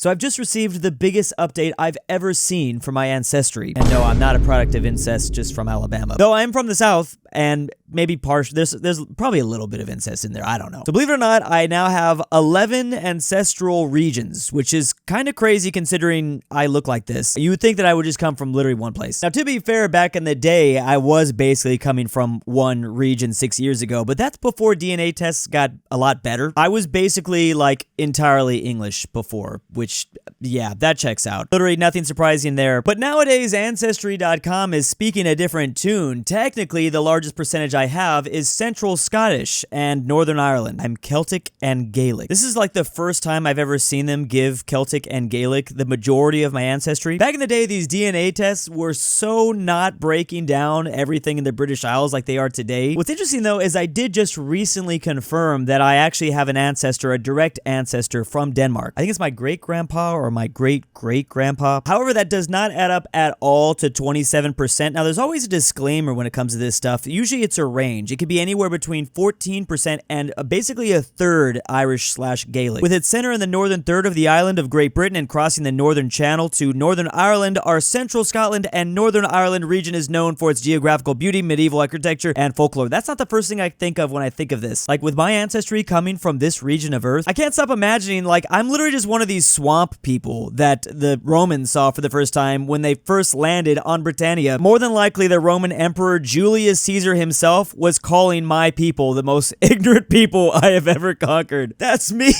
So I've just received the biggest update I've ever seen for my ancestry. And no, I'm not a product of incest just from Alabama. Though I am from the South, and maybe partial, there's probably a little bit of incest in there, I don't know. So believe it or not, I now have 11 ancestral regions, which is kind of crazy considering I look like this. You would think that I would just come from literally one place. Now to be fair, back in the day, I was basically coming from one region 6 years ago, but that's before DNA tests got a lot better. I was basically like entirely English before, which, yeah, that checks out. Literally nothing surprising there. But nowadays, Ancestry.com is speaking a different tune. Technically, the largest percentage I have is Central Scottish and Northern Ireland. I'm Celtic and Gaelic. This is like the first time I've ever seen them give Celtic and Gaelic the majority of my ancestry. Back in the day, these DNA tests were so not breaking down everything in the British Isles like they are today. What's interesting though is I did just recently confirm that I actually have an ancestor, a direct ancestor from Denmark. I think it's my great-grandpa or my great-great-grandpa. However, that does not add up at all to 27%. Now, there's always a disclaimer when it comes to this stuff. Usually it's a range. It could be anywhere between 14% and basically a third Irish/Gaelic. With its center in the northern third of the island of Great Britain and crossing the Northern Channel to Northern Ireland, our Central Scotland and Northern Ireland region is known for its geographical beauty, medieval architecture, and folklore. That's not the first thing I think of when I think of this. Like with my ancestry coming from this region of Earth, I can't stop imagining like I'm literally just one of these swamp people that the Romans saw for the first time when they first landed on Britannia. More than likely, the Roman Emperor Julius Caesar himself was calling my people the most ignorant people I have ever conquered. That's me.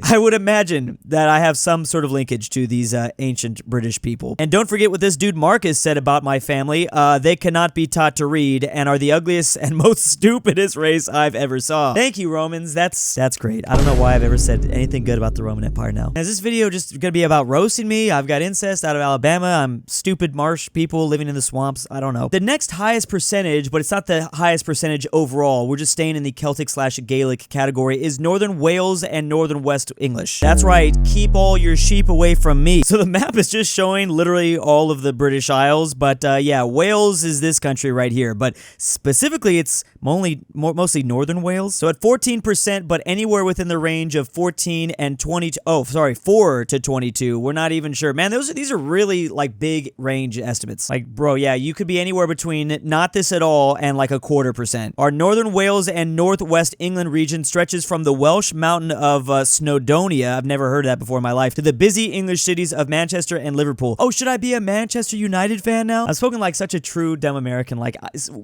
I would imagine that I have some sort of linkage to these ancient British people. And don't forget what this dude Marcus said about my family. They cannot be taught to read and are the ugliest and most stupidest race I've ever saw. Thank you, Romans. That's great. I don't know why I've ever said anything good about the Roman Empire now. Is this video just gonna be about roasting me? I've got incest out of Alabama. I'm stupid marsh people living in the swamps. I don't know. The next highest percentage, but it's not the highest percentage overall, we're just staying in the Celtic/Gaelic category, is Northern Wales and Northern West English. That's right. Keep all your sheep away from me. So the map is just showing literally all of the British Isles, but yeah, Wales is this country right here, but specifically it's mostly Northern Wales. So at 14%, but anywhere within the range of 14 and 22. Oh, sorry, 4 to 22. We're not even sure. Man, these are really like big range estimates. Like, bro, yeah, you could be anywhere between not this at all and like a 1/4%. Our Northern Wales and Northwest England region stretches from the Welsh mountain of Snowdonia, I've never heard of that before in my life, to the busy English cities of Manchester and Liverpool. Oh, should I be a Manchester United fan now? I'm spoken like such a true dumb American. Like,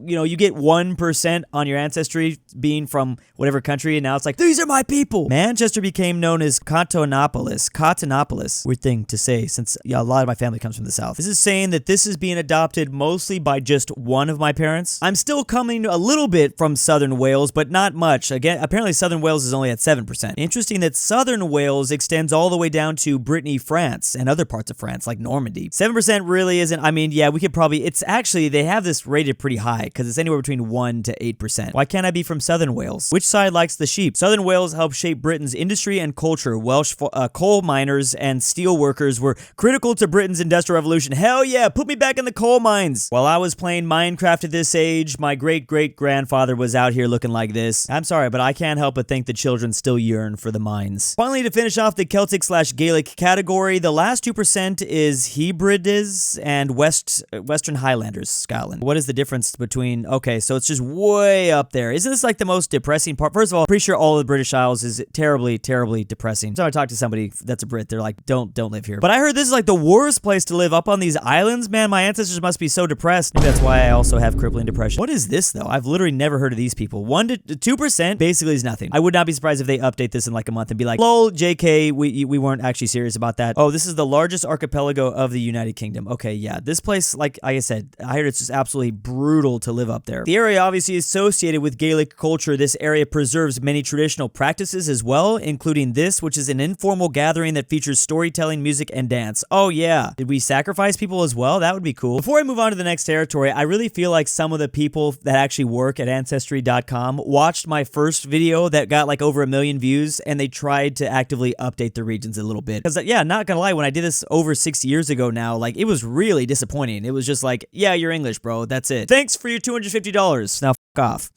you know, you get 1% on your ancestry being from whatever country, and now it's like, these are my people. Manchester became known as Cotonopolis. Weird thing to say since a lot of my family comes from the South. This is saying that this is being adopted mostly by just one of my parents. I'm still coming a little bit from Southern Wales, but not much. Again, apparently Southern Wales is only at 7%. Interesting that Southern Wales extends all the way down to Brittany, France, and other parts of France, like Normandy. 7% really isn't, I mean, yeah, we could probably, it's actually, they have this rated pretty high, because it's anywhere between 1 to 8%. Why can't I be from Southern Wales? Which side likes the sheep? Southern Wales helped shape Britain's industry and culture. Welsh coal miners and steel workers were critical to Britain's industrial revolution. Hell yeah, put me back in the coal mines. While I was playing Minecraft at this age, my great-great-grandfather was out here looking like this. I'm sorry, but I can't help but think the children still yearn for the mines. Finally, to finish off the Celtic/Gaelic category, the last 2% is Hebrides and Western Highlanders, Scotland. What is the difference between, okay, so it's just way up there. Isn't this like the most depressing part? First of all, I'm pretty sure all of the British Isles is terribly, terribly depressing. So I talked to somebody that's a Brit, they're like, don't live here. But I heard this is like the worst place to live up on these islands. Man, my ancestors must be so depressed. Maybe that's why I also have crippling depression. What is this though? I've literally never heard of these people. 1 to 2% basically is nothing. I would not be surprised if they update this in like a month and be like, lol, JK, we weren't actually serious about that. Oh, this is the largest archipelago of the United Kingdom. Okay, yeah, this place, like I said, I heard it's just absolutely brutal to live up there. The area obviously is associated with Gaelic culture. This area preserves many traditional practices as well, including this, which is an informal gathering that features storytelling, music, and dance. Oh yeah. Did we sacrifice people as well? That would be cool. Before I move on to the next territory, I really feel like some of the people that actually work at Ancestry.com watched my first video that got like over 1 million views, and they tried to actively update the regions a little bit. Because yeah, not gonna lie, when I did this over 6 years ago now, like it was really disappointing. It was just like, yeah, you're English, bro. That's it. Thanks for your $250. Now f*** off.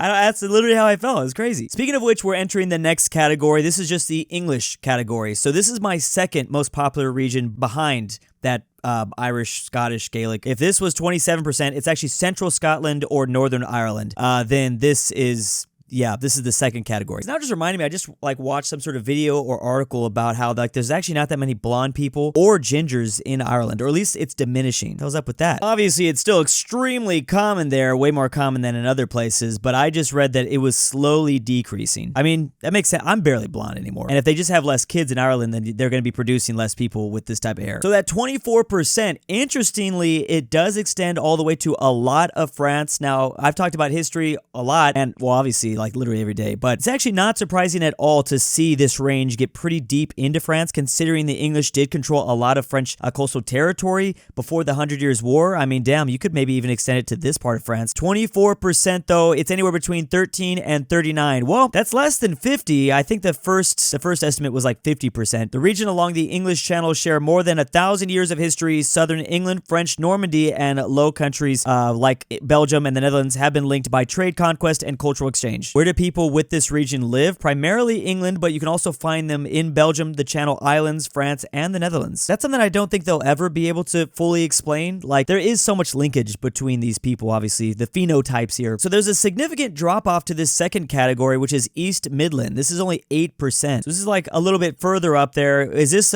That's literally how I felt. It's crazy. Speaking of which, we're entering the next category. This is just the English category. So this is my second most popular region behind that Irish, Scottish, Gaelic. If this was 27%, it's actually Central Scotland or Northern Ireland. Then this is... yeah, this is the second category. Now just reminding me, I just like watched some sort of video or article about how like there's actually not that many blonde people or gingers in Ireland, or at least it's diminishing. What's up with that? Obviously, it's still extremely common there, way more common than in other places, but I just read that it was slowly decreasing. I mean, that makes sense. I'm barely blonde anymore. And if they just have less kids in Ireland, then they're going to be producing less people with this type of hair. So that 24%, interestingly, it does extend all the way to a lot of France. Now, I've talked about history a lot, and well, obviously, like literally every day, but it's actually not surprising at all to see this range get pretty deep into France, considering the English did control a lot of French coastal territory before the 100 Years' War. I mean, damn, you could maybe even extend it to this part of France. 24% though, it's anywhere between 13 and 39. Well, that's less than 50. I think the first estimate was like 50%. The region along the English Channel share more than 1,000 years of history. Southern England, French Normandy, and Low Countries like Belgium and the Netherlands have been linked by trade, conquest, and cultural exchange. Where do people with this region live? Primarily England, but you can also find them in Belgium, the Channel Islands, France, and the Netherlands. That's something I don't think they'll ever be able to fully explain. Like, there is so much linkage between these people, obviously, the phenotypes here. So there's a significant drop-off to this second category, which is East Midland. This is only 8%. So this is like a little bit further up there. Is this,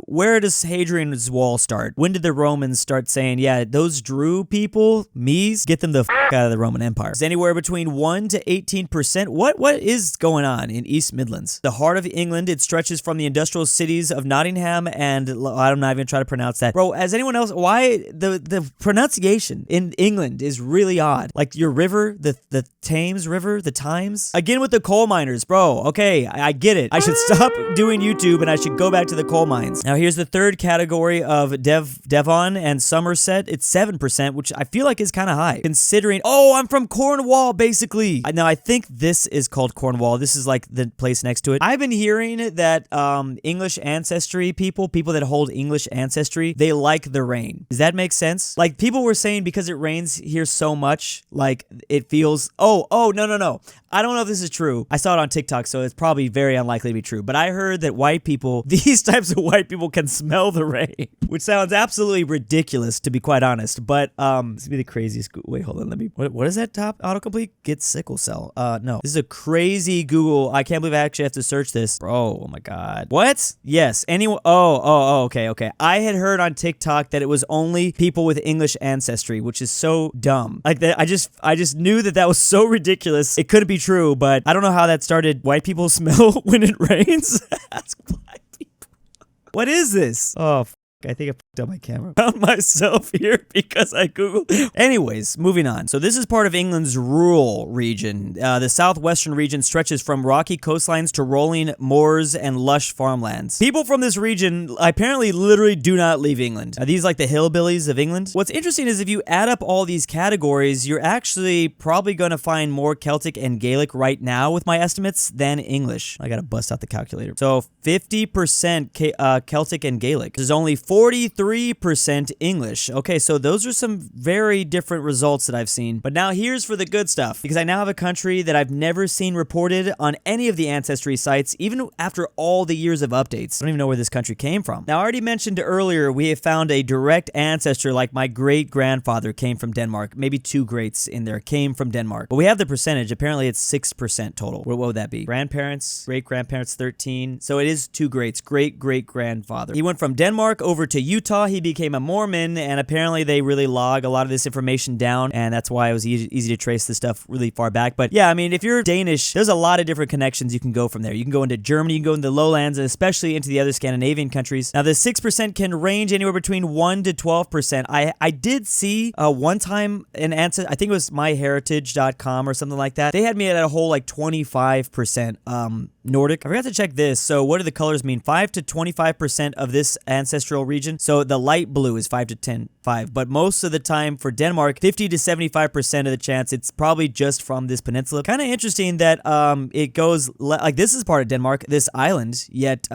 where does Hadrian's Wall start? When did the Romans start saying, yeah, those Druid people, Mees, get them the f*** out of the Roman Empire? It's anywhere between 1 to 18%. What is going on in East Midlands? The heart of England, it stretches from the industrial cities of Nottingham and I'm not even trying to pronounce that. Bro, as anyone else, why the pronunciation in England is really odd. Like your river, the Thames River, the Times. Again with the coal miners, bro. Okay, I get it. I should stop doing YouTube and I should go back to the coal mines. Now here's the third category of Devon and Somerset. It's 7%, which I feel like is kind of high. Considering, oh, I'm from Cornwall, basically. Now I think this is called Cornwall. This is like the place next to it. I've been hearing that English ancestry people that hold English ancestry, they like the rain. Does that make sense? Like people were saying because it rains here so much, like it feels, no. I don't know if this is true. I saw it on TikTok, so it's probably very unlikely to be true. But I heard that white people, these types of white people can smell the rain, which sounds absolutely ridiculous to be quite honest. But this would be the craziest. Wait, hold on. Let me. What is that top autocomplete? Get sickle cell. No. This is a crazy Google. I can't believe I actually have to search this. Bro, oh my God. What? Yes. Anyone? Okay. I had heard on TikTok that it was only people with English ancestry, which is so dumb. Like that, I just knew that was so ridiculous. It couldn't be true, but I don't know how that started. White people smell when it rains? Ask black people. What is this? Oh, I think I fucked up my camera. Found myself here because I Googled. Anyways, moving on. So this is part of England's rural region. The southwestern region stretches from rocky coastlines to rolling moors and lush farmlands. People from this region apparently literally do not leave England. Are these like the hillbillies of England? What's interesting is if you add up all these categories, you're actually probably going to find more Celtic and Gaelic right now with my estimates than English. I gotta bust out the calculator. So 50% Celtic and Gaelic. There's only 43% English. Okay, so those are some very different results that I've seen. But now here's for the good stuff, because I now have a country that I've never seen reported on any of the ancestry sites, even after all the years of updates. I don't even know where this country came from. Now, I already mentioned earlier, we have found a direct ancestor, like my great-grandfather came from Denmark. Maybe two greats in there came from Denmark. But we have the percentage. Apparently, it's 6% total. What would that be? Grandparents, great-grandparents, 13. So it is two greats, great-great-grandfather. He went from Denmark over to Utah. He became a Mormon, and apparently they really log a lot of this information down, and that's why it was easy to trace this stuff really far back. But yeah, I mean, if you're Danish, there's a lot of different connections you can go from there. You can go into Germany, you can go into the lowlands, and especially into the other Scandinavian countries. Now, the 6% can range anywhere between 1 to 12%. I did see one time an ancestor, I think it was myheritage.com or something like that. They had me at a whole like 25% Nordic. I forgot to check this. So what do the colors mean? 5 to 25% of this ancestral region. So So the light blue is 5 to 10, 5. But most of the time for Denmark, 50 to 75% of the chance it's probably just from this peninsula. Kind of interesting that it goes like this is part of Denmark, this island, yet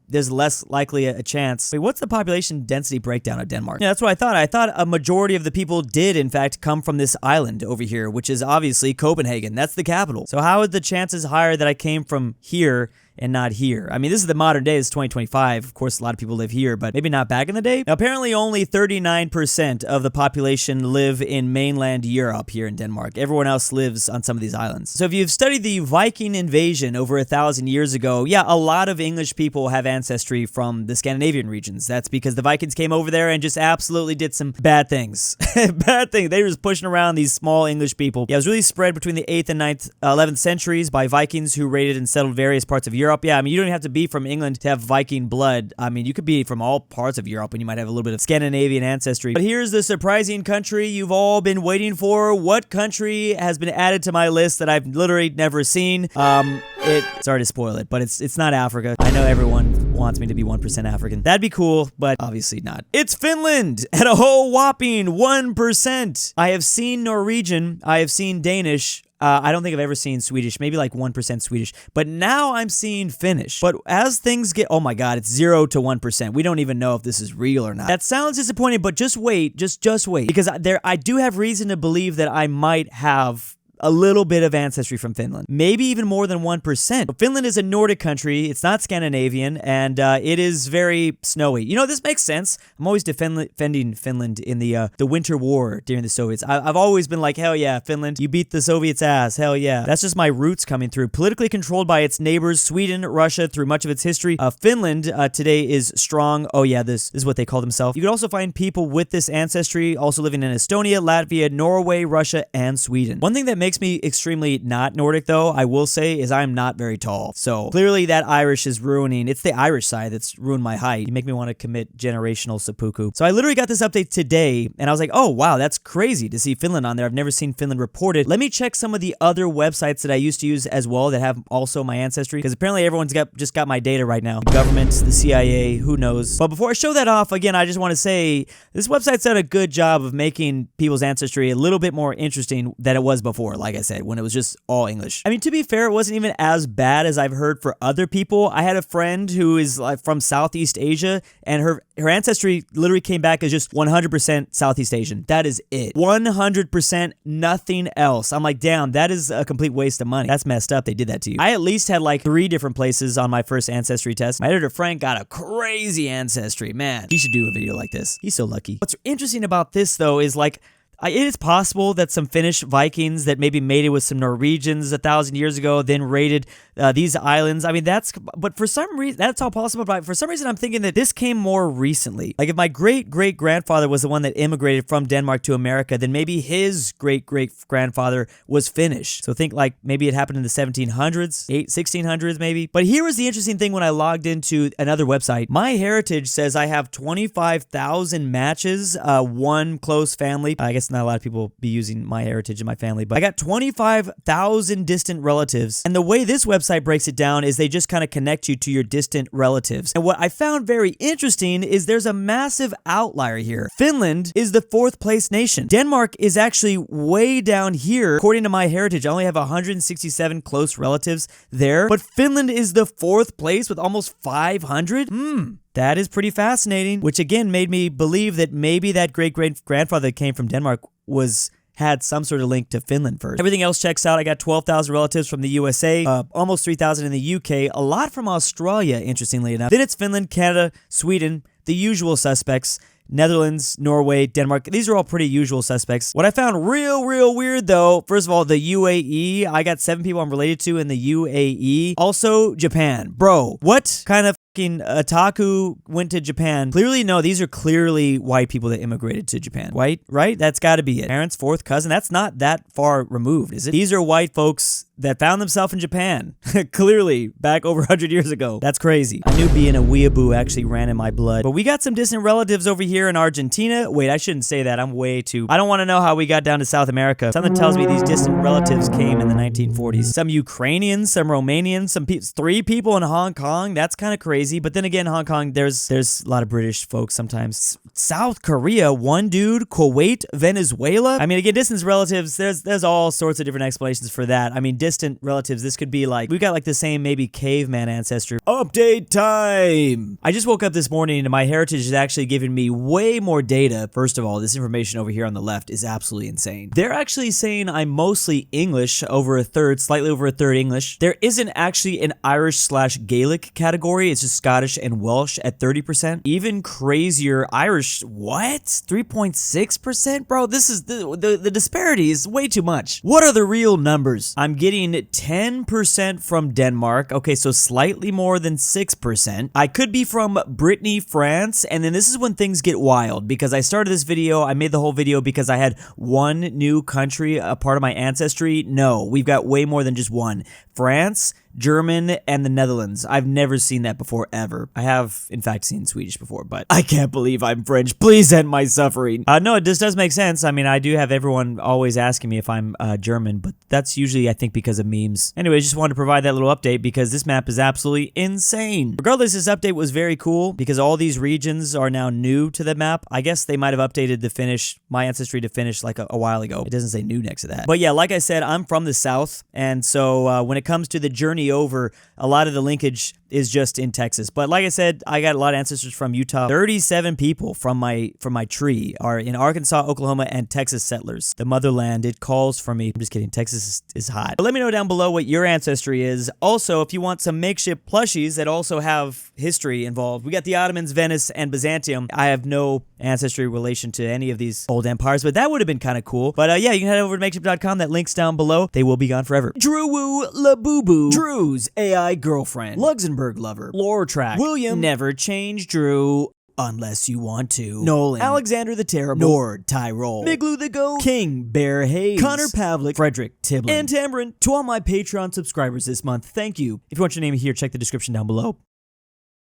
there's less likely a chance. Wait, what's the population density breakdown of Denmark? Yeah, that's what I thought. I thought a majority of the people did, in fact, come from this island over here, which is obviously Copenhagen. That's the capital. So how are the chances higher that I came from here and not here? I mean, this is the modern day. It's 2025. Of course, a lot of people live here, but maybe not back in the day. Now, apparently, only 39% of the population live in mainland Europe here in Denmark. Everyone else lives on some of these islands. So if you've studied the Viking invasion over 1,000 years ago, yeah, a lot of English people have ancestry from the Scandinavian regions. That's because the Vikings came over there and just absolutely did some bad things. Bad things. They were just pushing around these small English people. Yeah, it was really spread between the 8th and 9th, 11th centuries by Vikings who raided and settled various parts of Europe. Yeah, I mean, you don't even have to be from England to have Viking blood. I mean, you could be from all parts of Europe and you might have a little bit of Scandinavian ancestry. But here's the surprising country you've all been waiting for. What country has been added to my list that I've literally never seen? Sorry to spoil it, but it's not Africa. I know everyone wants me to be 1% African. That'd be cool, but obviously not. It's Finland at a whole whopping 1%. I have seen Norwegian. I have seen Danish. I don't think I've ever seen Swedish, maybe like 1% Swedish, but now I'm seeing Finnish. But as things get, oh my God, it's 0 to 1%. We don't even know if this is real or not. That sounds disappointing, but just wait, just wait, because I do have reason to believe that I might have a little bit of ancestry from Finland. Maybe even more than 1%. But Finland is a Nordic country. It's not Scandinavian, and it is very snowy. You know, this makes sense. I'm always defending Finland in the Winter War during the Soviets. I've always been like, hell yeah, Finland, you beat the Soviets' ass. Hell yeah. That's just my roots coming through. Politically controlled by its neighbors, Sweden, Russia, through much of its history. Finland today is strong. Oh yeah, this is what they call themselves. You can also find people with this ancestry also living in Estonia, Latvia, Norway, Russia, and Sweden. One thing that makes me extremely not Nordic, though, I will say, is I'm not very tall. So clearly that Irish is ruining. It's the Irish side that's ruined my height. You make me want to commit generational seppuku. So I literally got this update today, and I was like, oh wow, that's crazy to see Finland on there. I've never seen Finland reported. Let me check some of the other websites that I used to use as well that have also my ancestry, because apparently everyone's just got my data right now. The government, the CIA, who knows. But before I show that off, again, I just want to say this website's done a good job of making people's ancestry a little bit more interesting than it was before. Like I said, when it was just all English. I mean, to be fair, it wasn't even as bad as I've heard for other people. I had a friend who is like from Southeast Asia, and her ancestry literally came back as just 100% Southeast Asian. That is it. 100%, nothing else. I'm like, damn, that is a complete waste of money. That's messed up. They did that to you. I at least had like 3 different places on my first ancestry test. My editor Frank got a crazy ancestry. Man, he should do a video like this. He's so lucky. What's interesting about this though is like, it is possible that some Finnish Vikings that maybe mated with some Norwegians 1,000 years ago then raided these islands. I mean, but for some reason, that's all possible, but for some reason, I'm thinking that this came more recently. Like, if my great-great-grandfather was the one that immigrated from Denmark to America, then maybe his great-great-grandfather was Finnish. So think like maybe it happened in the 1700s, 1600s maybe. But here was the interesting thing when I logged into another website. My heritage says I have 25,000 matches, one close family. I guess not a lot of people be using my heritage in my family, but I got 25,000 distant relatives. And the way this website breaks it down is they just kind of connect you to your distant relatives. And what I found very interesting is there's a massive outlier here. Finland is the 4th place nation. Denmark is actually way down here. According to my heritage, I only have 167 close relatives there, but Finland is the 4th place with almost 500. That is pretty fascinating, which again made me believe that maybe that great-great-grandfather that came from Denmark had some sort of link to Finland first. Everything else checks out. I got 12,000 relatives from the USA, almost 3,000 in the UK, a lot from Australia, interestingly enough. Then it's Finland, Canada, Sweden, the usual suspects. Netherlands, Norway, Denmark. These are all pretty usual suspects. What I found real weird though, first of all, the UAE. I got 7 people I'm related to in the UAE. Also, Japan. Bro, what kind of fucking otaku went to Japan? Clearly, no, these are clearly white people that immigrated to Japan. White, right? That's gotta be it. Parents, 4th cousin. That's not that far removed, is it? These are white folks that found themselves in Japan. Clearly, back over 100 years ago. That's crazy. I knew being a weeaboo actually ran in my blood. But we got some distant relatives over here in Argentina. Wait, I shouldn't say that. I'm way too... I don't want to know how we got down to South America. Something tells me these distant relatives came in the 1940s. Some Ukrainians, some Romanians, some 3 people in Hong Kong. That's kind of crazy. But then again, Hong Kong, there's a lot of British folks sometimes. South Korea, 1 dude. Kuwait, Venezuela. I mean, again, distant relatives, there's all sorts of different explanations for that. I mean, distant relatives, this could be like, we've got like the same maybe caveman ancestry. Update time! I just woke up this morning and my heritage is actually giving me way more data. First of all, this information over here on the left is absolutely insane. They're actually saying I'm mostly English, over a third, slightly over a third English. There isn't actually an Irish/Gaelic category. It's just Scottish and Welsh at 30%. Even crazier Irish, what? 3.6%? Bro, this is the disparity is way too much. What are the real numbers? I'm getting 10% from Denmark. Okay, so slightly more than 6%. I could be from Brittany, France, and then this is when things get wild because I started this video, I made the whole video because I had one new country, a part of my ancestry. No, we've got way more than just one. France, German, and the Netherlands. I've never seen that before, ever. I have, in fact, seen Swedish before, but I can't believe I'm French. Please end my suffering. No, this does make sense. I mean, I do have everyone always asking me if I'm German, but that's usually, I think, because of memes. Anyways, just wanted to provide that little update because this map is absolutely insane. Regardless, this update was very cool because all these regions are now new to the map. I guess they might have updated the Finnish, my ancestry to Finnish like a while ago. It doesn't say new next to that. But yeah, like I said, I'm from the South, and so when it comes to the journey over, a lot of the linkage is just in Texas. But like I said, I got a lot of ancestors from Utah. 37 people from my tree are in Arkansas, Oklahoma, and Texas settlers. The motherland, it calls for me. I'm just kidding. Texas is hot. But let me know down below what your ancestry is. Also, if you want some makeshift plushies that also have history involved, we got the Ottomans, Venice, and Byzantium. I have no ancestry relation to any of these old empires, but that would have been kind of cool. But yeah, you can head over to makeshift.com. That link's down below. They will be gone forever. DruuuWu Labubu, Drew's AI girlfriend, LuxembourgLover, LoreTrack, William, never change Drew unless you want to, Nolan, AlexandertheTerrible, NordTyrol, Miglu the Goat, KingBearHaze, Connor Pavlik, Fredrik Tibblin, and Tambre. To all my Patreon subscribers this month, thank you. If you want your name here, check the description down below.